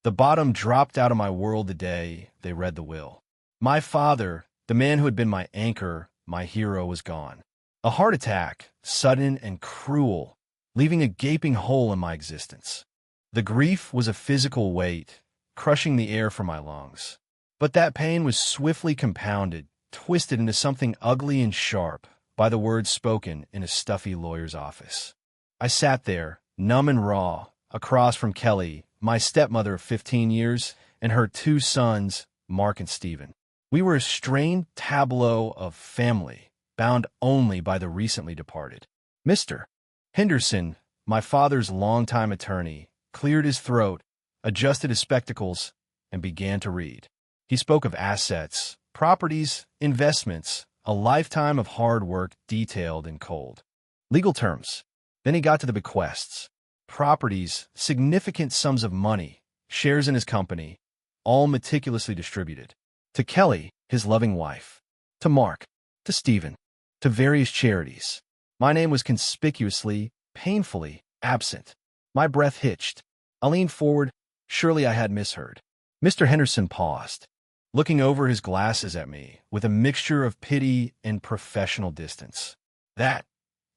The bottom dropped out of my world the day they read the will. My father, the man who had been my anchor, my hero, was gone. A heart attack, sudden and cruel, leaving a gaping hole in my existence. The grief was a physical weight, crushing the air from my lungs. But that pain was swiftly compounded, twisted into something ugly and sharp by the words spoken in a stuffy lawyer's office. I sat there, numb and raw, across from Kelly, my stepmother of 15 years, and her two sons, Mark and Stephen. We were a strained tableau of family, bound only by the recently departed. Mr. Henderson, my father's longtime attorney, cleared his throat, adjusted his spectacles, and began to read. He spoke of assets, properties, investments, a lifetime of hard work detailed in cold legal terms. Then he got to the bequests. Properties, significant sums of money, shares in his company, all meticulously distributed. To Kelly, his loving wife. To Mark. To Stephen. To various charities. My name was conspicuously, painfully absent. My breath hitched. I leaned forward. Surely I had misheard. Mr. Henderson paused, looking over his glasses at me with a mixture of pity and professional distance. That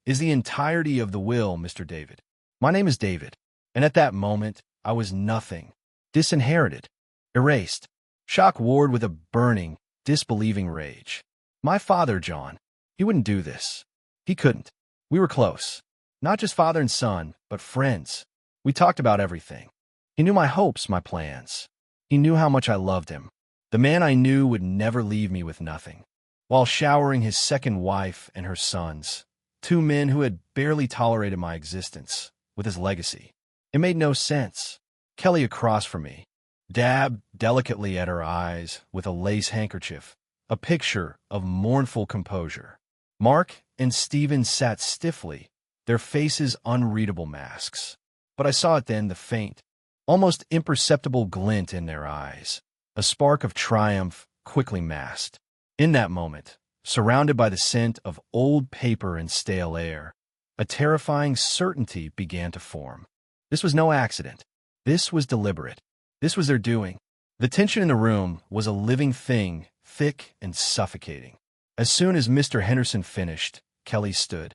is the entirety of the will, Mr. David. My name is David, and at that moment, I was nothing. Disinherited. Erased. Shock warred with a burning, disbelieving rage. My father, John, he wouldn't do this. He couldn't. We were close. Not just father and son, but friends. We talked about everything. He knew my hopes, my plans. He knew how much I loved him. The man I knew would never leave me with nothing. While showering his second wife and her sons, two men who had barely tolerated my existence, with his legacy. It made no sense. Kelly across from me, dabbed delicately at her eyes with a lace handkerchief, a picture of mournful composure. Mark and Stephen sat stiffly, their faces unreadable masks. But I saw it then, the faint, almost imperceptible glint in their eyes, a spark of triumph quickly masked. In that moment, surrounded by the scent of old paper and stale air, a terrifying certainty began to form. This was no accident. This was deliberate. This was their doing. The tension in the room was a living thing, thick and suffocating. As soon as Mr. Henderson finished, Kelly stood,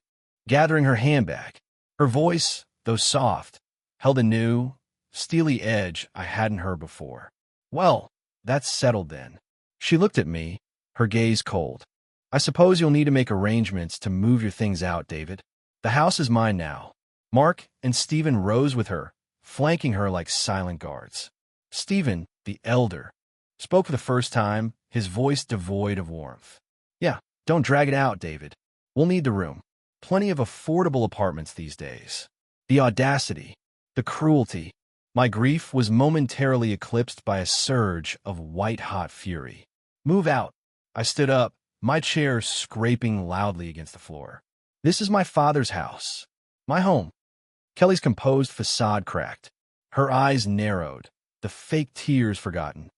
gathering her handbag. Her voice, though soft, held a new, steely edge I hadn't heard before. Well, that's settled then. She looked at me, her gaze cold. I suppose you'll need to make arrangements to move your things out, David. The house is mine now. Mark and Stephen rose with her, flanking her like silent guards. Stephen, the elder, spoke for the first time, his voice devoid of warmth. Yeah, don't drag it out, David. We'll need the room. Plenty of affordable apartments these days. The audacity, the cruelty. My grief was momentarily eclipsed by a surge of white-hot fury. Move out. I stood up, my chair scraping loudly against the floor. This is my father's house. My home. Kelly's composed facade cracked. Her eyes narrowed, the fake tears forgotten.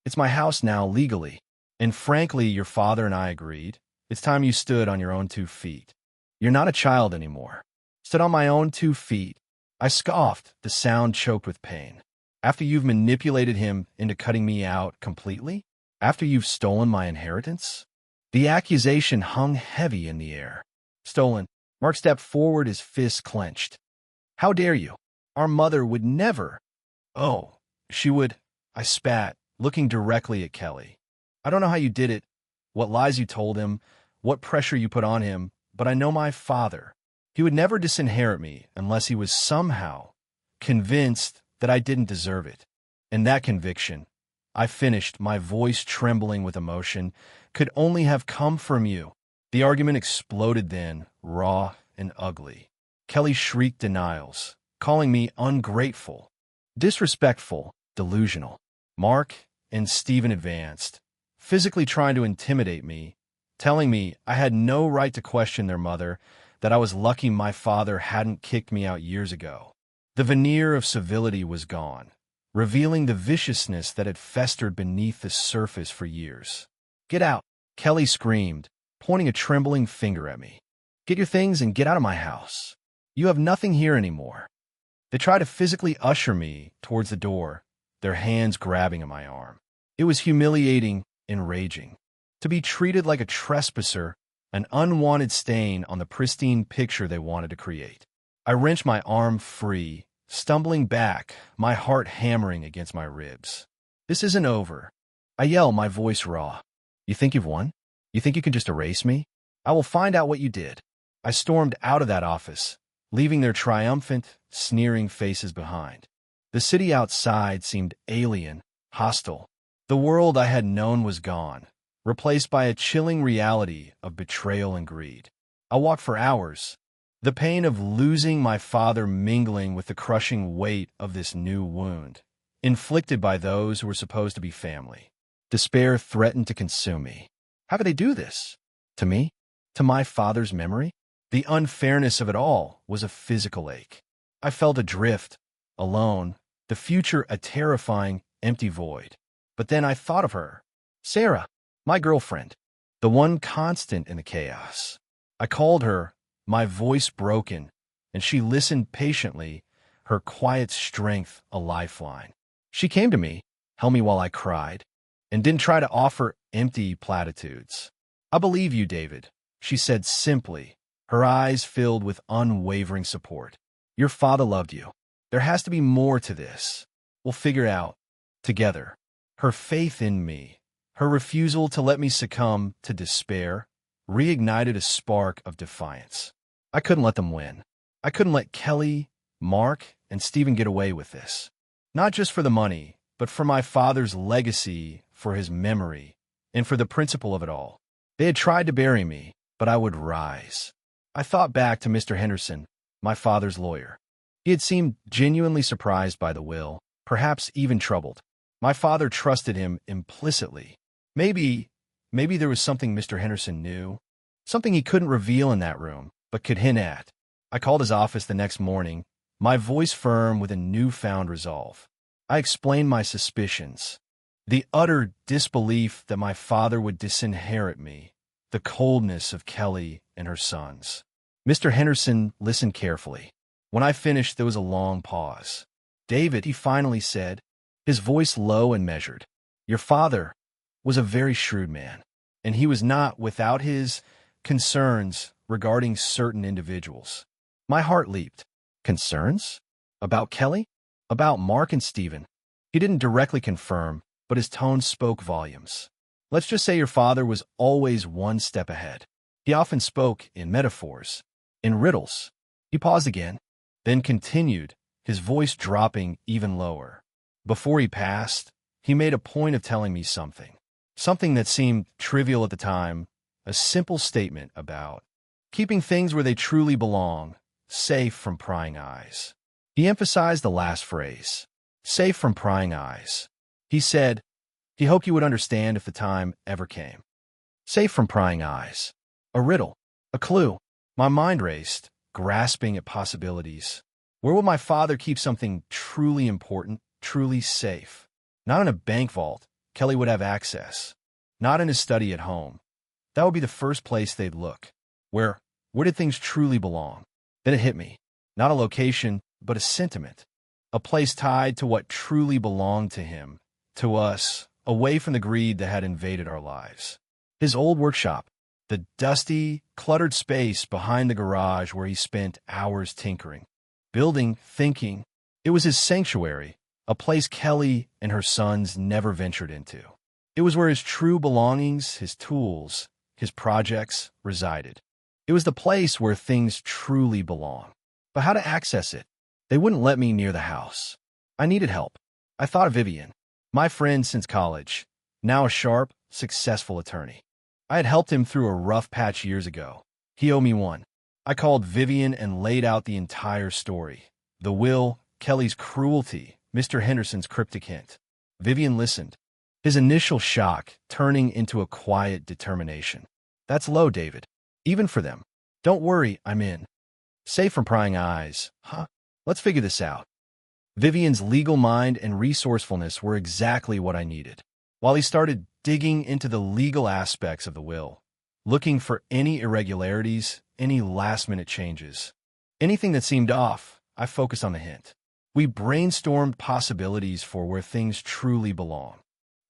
It's my house now, legally. And frankly, your father and I agreed. It's time you stood on your own 2 feet. You're not a child anymore. Stood on my own 2 feet. I scoffed, the sound choked with pain. After you've manipulated him into cutting me out completely? After you've stolen my inheritance? The accusation hung heavy in the air. Stolen. Mark stepped forward, his fists clenched. How dare you? Our mother would never. Oh, she would. I spat, looking directly at Kelly. I don't know how you did it, what lies you told him, what pressure you put on him, but I know my father. He would never disinherit me unless he was somehow convinced that I didn't deserve it. And that conviction, I finished, my voice trembling with emotion, could only have come from you. The argument exploded then, raw and ugly. Kelly shrieked denials, calling me ungrateful, disrespectful, delusional. Mark and Stephen advanced, physically trying to intimidate me, telling me I had no right to question their mother, that I was lucky my father hadn't kicked me out years ago. The veneer of civility was gone, revealing the viciousness that had festered beneath the surface for years. Get out, Kelly screamed, pointing a trembling finger at me. Get your things and get out of my house. You have nothing here anymore. They tried to physically usher me towards the door, their hands grabbing at my arm. It was humiliating, enraging. To be treated like a trespasser, an unwanted stain on the pristine picture they wanted to create. I wrenched my arm free, stumbling back, my heart hammering against my ribs. This isn't over. I yell, my voice raw. You think you've won? You think you can just erase me? I will find out what you did. I stormed out of that office, leaving their triumphant, sneering faces behind. The city outside seemed alien, hostile. The world I had known was gone, replaced by a chilling reality of betrayal and greed. I walked for hours, the pain of losing my father mingling with the crushing weight of this new wound, inflicted by those who were supposed to be family. Despair threatened to consume me. How could they do this? To me? To my father's memory? The unfairness of it all was a physical ache. I felt adrift, alone, the future a terrifying, empty void. But then I thought of her. Sarah, my girlfriend, the one constant in the chaos. I called her, my voice broken, and she listened patiently, her quiet strength a lifeline. She came to me, held me while I cried, and didn't try to offer empty platitudes. I believe you, David, she said simply, her eyes filled with unwavering support. Your father loved you. There has to be more to this. We'll figure it out together. Her faith in me, her refusal to let me succumb to despair, reignited a spark of defiance. I couldn't let them win. I couldn't let Kelly, Mark, and Stephen get away with this. Not just for the money, but for my father's legacy, for his memory, and for the principle of it all. They had tried to bury me, but I would rise. I thought back to Mr. Henderson, my father's lawyer. He had seemed genuinely surprised by the will, perhaps even troubled. My father trusted him implicitly. Maybe there was something Mr. Henderson knew, something he couldn't reveal in that room, but could hint at. I called his office the next morning, my voice firm with a newfound resolve. I explained my suspicions, the utter disbelief that my father would disinherit me, the coldness of Kelly and her sons. Mr. Henderson listened carefully. When I finished, there was a long pause. David, he finally said, his voice low and measured. Your father was a very shrewd man, and he was not without his concerns regarding certain individuals. My heart leaped. Concerns? About Kelly? About Mark and Stephen? He didn't directly confirm, but his tone spoke volumes. Let's just say your father was always one step ahead. He often spoke in metaphors, in riddles. He paused again, then continued, his voice dropping even lower. Before he passed, he made a point of telling me something that seemed trivial at the time, a simple statement about keeping things where they truly belong, safe from prying eyes. He emphasized the last phrase, safe from prying eyes. He said he hoped you would understand if the time ever came. Safe from prying eyes. A riddle, a clue. My mind raced, grasping at possibilities. Where would my father keep something truly important, truly safe? Not in a bank vault. Kelly would have access. Not in his study at home. That would be the first place they'd look. Where did things truly belong? Then it hit me. Not a location, but a sentiment. A place tied to what truly belonged to him, to us, away from the greed that had invaded our lives. His old workshop, the dusty, cluttered space behind the garage where he spent hours tinkering, building, thinking. It was his sanctuary, a place Kelly and her sons never ventured into. It was where his true belongings, his tools, his projects resided. It was the place where things truly belong. But how to access it? They wouldn't let me near the house. I needed help. I thought of Vivian, my friend since college, now a sharp, successful attorney. I had helped him through a rough patch years ago. He owed me one. I called Vivian and laid out the entire story. The will, Kelly's cruelty, Mr. Henderson's cryptic hint. Vivian listened, his initial shock turning into a quiet determination. That's low, David. Even for them. Don't worry, I'm in. Safe from prying eyes. Huh? Let's figure this out. Vivian's legal mind and resourcefulness were exactly what I needed. While he started digging into the legal aspects of the will, looking for any irregularities, any last-minute changes, anything that seemed off, I focused on the hint. We brainstormed possibilities for where things truly belong.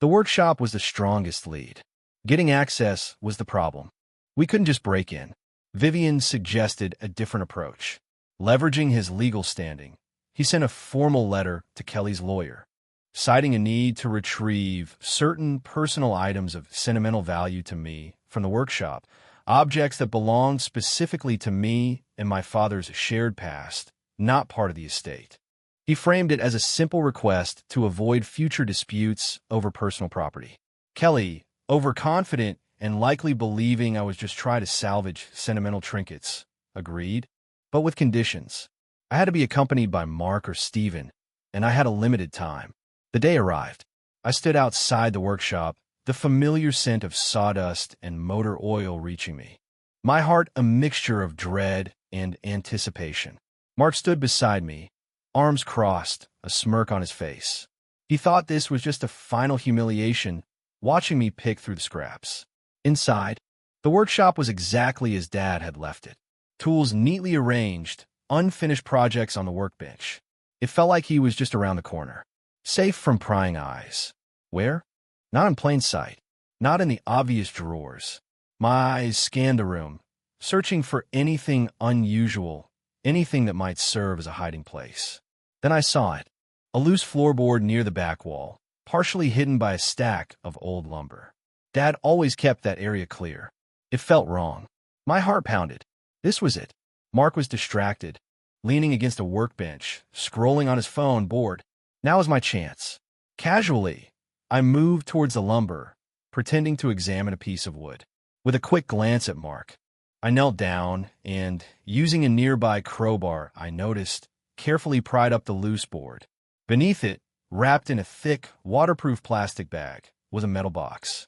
The workshop was the strongest lead. Getting access was the problem. We couldn't just break in. Vivian suggested a different approach. Leveraging his legal standing, he sent a formal letter to Kelly's lawyer, citing a need to retrieve certain personal items of sentimental value to me from the workshop, objects that belonged specifically to me and my father's shared past, not part of the estate. He framed it as a simple request to avoid future disputes over personal property. Kelly, overconfident and likely believing I was just trying to salvage sentimental trinkets, agreed, but with conditions. I had to be accompanied by Mark or Stephen, and I had a limited time. The day arrived. I stood outside the workshop, the familiar scent of sawdust and motor oil reaching me. My heart a mixture of dread and anticipation. Mark stood beside me, arms crossed, a smirk on his face. He thought this was just a final humiliation, watching me pick through the scraps. Inside, the workshop was exactly as Dad had left it. Tools neatly arranged, unfinished projects on the workbench. It felt like he was just around the corner, safe from prying eyes. Where? Not in plain sight, not in the obvious drawers. My eyes scanned the room, searching for anything unusual, anything that might serve as a hiding place. Then I saw it, a loose floorboard near the back wall, partially hidden by a stack of old lumber. Dad always kept that area clear. It felt wrong. My heart pounded. This was it. Mark was distracted, leaning against a workbench, scrolling on his phone, bored. Now was my chance. Casually, I moved towards the lumber, pretending to examine a piece of wood. With a quick glance at Mark, I knelt down and, using a nearby crowbar, I noticed, carefully pried up the loose board. Beneath it, wrapped in a thick, waterproof plastic bag, was a metal box.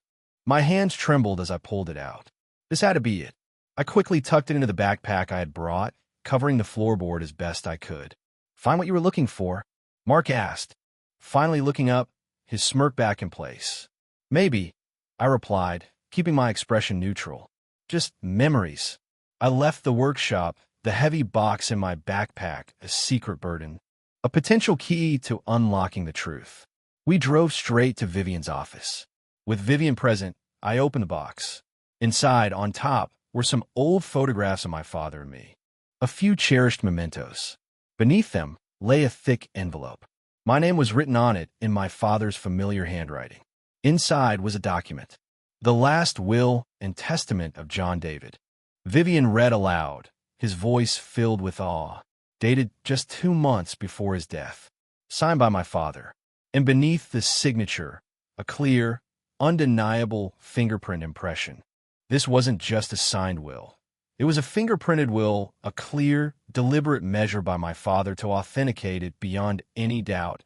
My hands trembled as I pulled it out. This had to be it. I quickly tucked it into the backpack I had brought, covering the floorboard as best I could. "Find what you were looking for?" Mark asked, finally looking up, his smirk back in place. "Maybe," I replied, keeping my expression neutral. "Just memories." I left the workshop, the heavy box in my backpack a secret burden, a potential key to unlocking the truth. We drove straight to Vivian's office. With Vivian present, I opened the box. Inside, on top, were some old photographs of my father and me, a few cherished mementos. Beneath them lay a thick envelope. My name was written on it in my father's familiar handwriting. Inside was a document, the last will and testament of John David. Vivian read aloud, his voice filled with awe, dated just 2 months before his death, signed by my father, and beneath the signature, a clear, undeniable fingerprint impression. This wasn't just a signed will. It was a fingerprinted will, a clear, deliberate measure by my father to authenticate it beyond any doubt,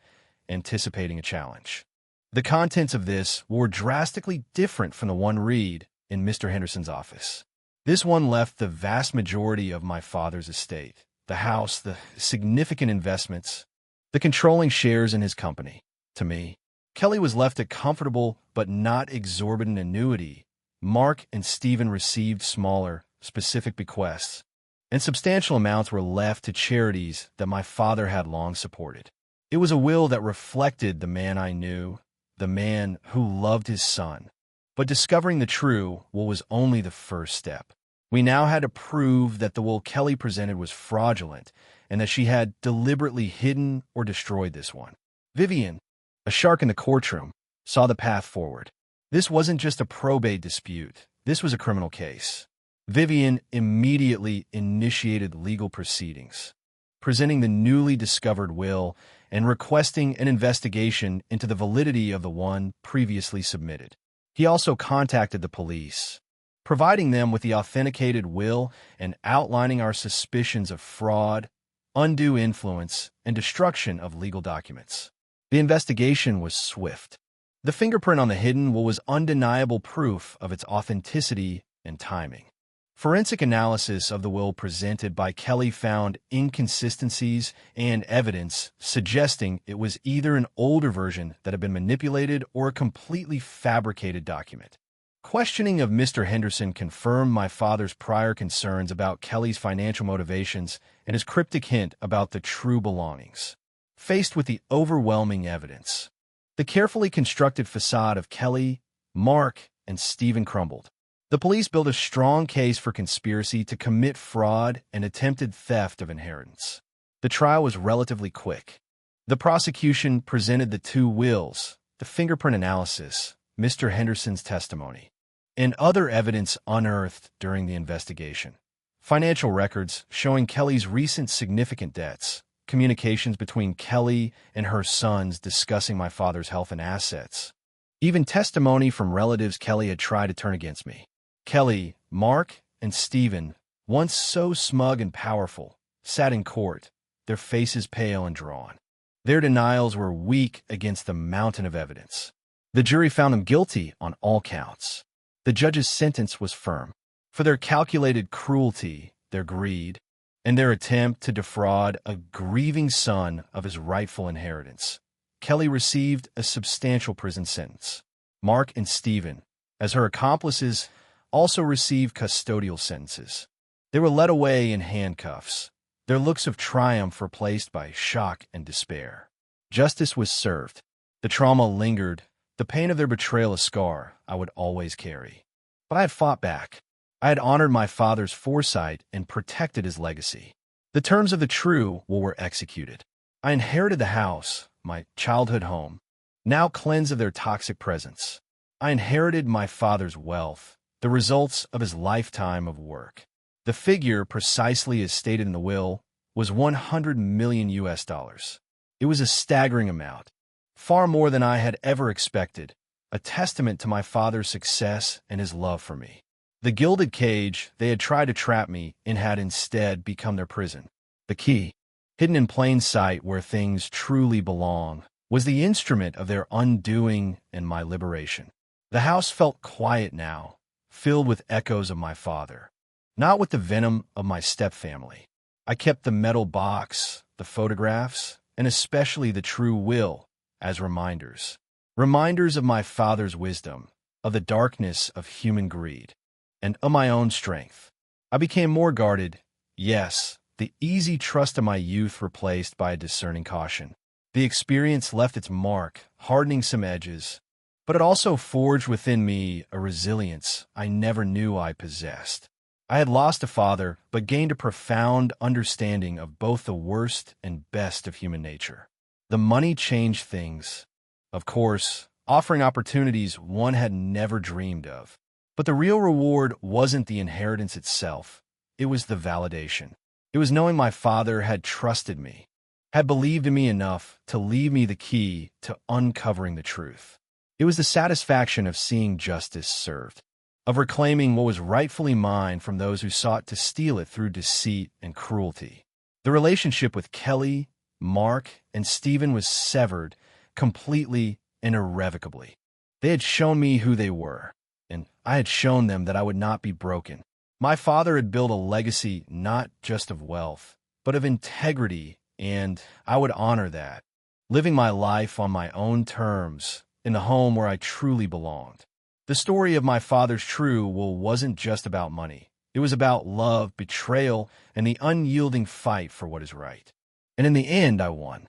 anticipating a challenge. The contents of this were drastically different from the one read in Mr. Henderson's office. This one left the vast majority of my father's estate, the house, the significant investments, the controlling shares in his company. To me, Kelly was left a comfortable but not exorbitant annuity. Mark and Stephen received smaller, specific bequests, and substantial amounts were left to charities that my father had long supported. It was a will that reflected the man I knew, the man who loved his son. But discovering the true will was only the first step. We now had to prove that the will Kelly presented was fraudulent and that she had deliberately hidden or destroyed this one. Vivian, a shark in the courtroom, saw the path forward. This wasn't just a probate dispute. This was a criminal case. Vivian immediately initiated legal proceedings, presenting the newly discovered will and requesting an investigation into the validity of the one previously submitted. He also contacted the police, providing them with the authenticated will and outlining our suspicions of fraud, undue influence, and destruction of legal documents. The investigation was swift. The fingerprint on the hidden will was undeniable proof of its authenticity and timing. Forensic analysis of the will presented by Kelly found inconsistencies and evidence suggesting it was either an older version that had been manipulated or a completely fabricated document. Questioning of Mr. Henderson confirmed my father's prior concerns about Kelly's financial motivations and his cryptic hint about the true belongings. faced with the overwhelming evidence. The carefully constructed facade of Kelly, Mark, and Stephen crumbled. The police built a strong case for conspiracy to commit fraud and attempted theft of inheritance. The trial was relatively quick. The prosecution presented the two wills, the fingerprint analysis, Mr. Henderson's testimony, and other evidence unearthed during the investigation. Financial records showing Kelly's recent significant debts, communications between Kelly and her sons discussing my father's health and assets, even testimony from relatives Kelly had tried to turn against me. Kelly, Mark, and Stephen, once so smug and powerful, sat in court, their faces pale and drawn. Their denials were weak against the mountain of evidence. The jury found them guilty on all counts. The judge's sentence was firm. For their calculated cruelty, their greed, and their attempt to defraud a grieving son of his rightful inheritance, Kelly received a substantial prison sentence. Mark and Stephen, as her accomplices, also received custodial sentences. They were led away in handcuffs, their looks of triumph replaced by shock and despair. Justice was served. The trauma lingered, the pain of their betrayal a scar I would always carry. But I had fought back. I had honored my father's foresight and protected his legacy. The terms of the true will were executed. I inherited the house, my childhood home, now cleansed of their toxic presence. I inherited my father's wealth, the results of his lifetime of work. The figure, precisely as stated in the will, was $100 million. It was a staggering amount, far more than I had ever expected, a testament to my father's success and his love for me. The gilded cage they had tried to trap me in had instead become their prison. The key, hidden in plain sight where things truly belong, was the instrument of their undoing and my liberation. The house felt quiet now, filled with echoes of my father, not with the venom of my stepfamily. I kept the metal box, the photographs, and especially the true will as reminders. Reminders of my father's wisdom, of the darkness of human greed, and of my own strength. I became more guarded, yes, the easy trust of my youth replaced by a discerning caution. The experience left its mark, hardening some edges, but it also forged within me a resilience I never knew I possessed. I had lost a father, but gained a profound understanding of both the worst and best of human nature. The money changed things, of course, offering opportunities one had never dreamed of. But the real reward wasn't the inheritance itself. It was the validation. It was knowing my father had trusted me, had believed in me enough to leave me the key to uncovering the truth. It was the satisfaction of seeing justice served, of reclaiming what was rightfully mine from those who sought to steal it through deceit and cruelty. The relationship with Kelly, Mark, and Stephen was severed completely and irrevocably. They had shown me who they were, and I had shown them that I would not be broken. My father had built a legacy not just of wealth, but of integrity, and I would honor that, living my life on my own terms in the home where I truly belonged. The story of my father's true will wasn't just about money. It was about love, betrayal, and the unyielding fight for what is right. And in the end, I won.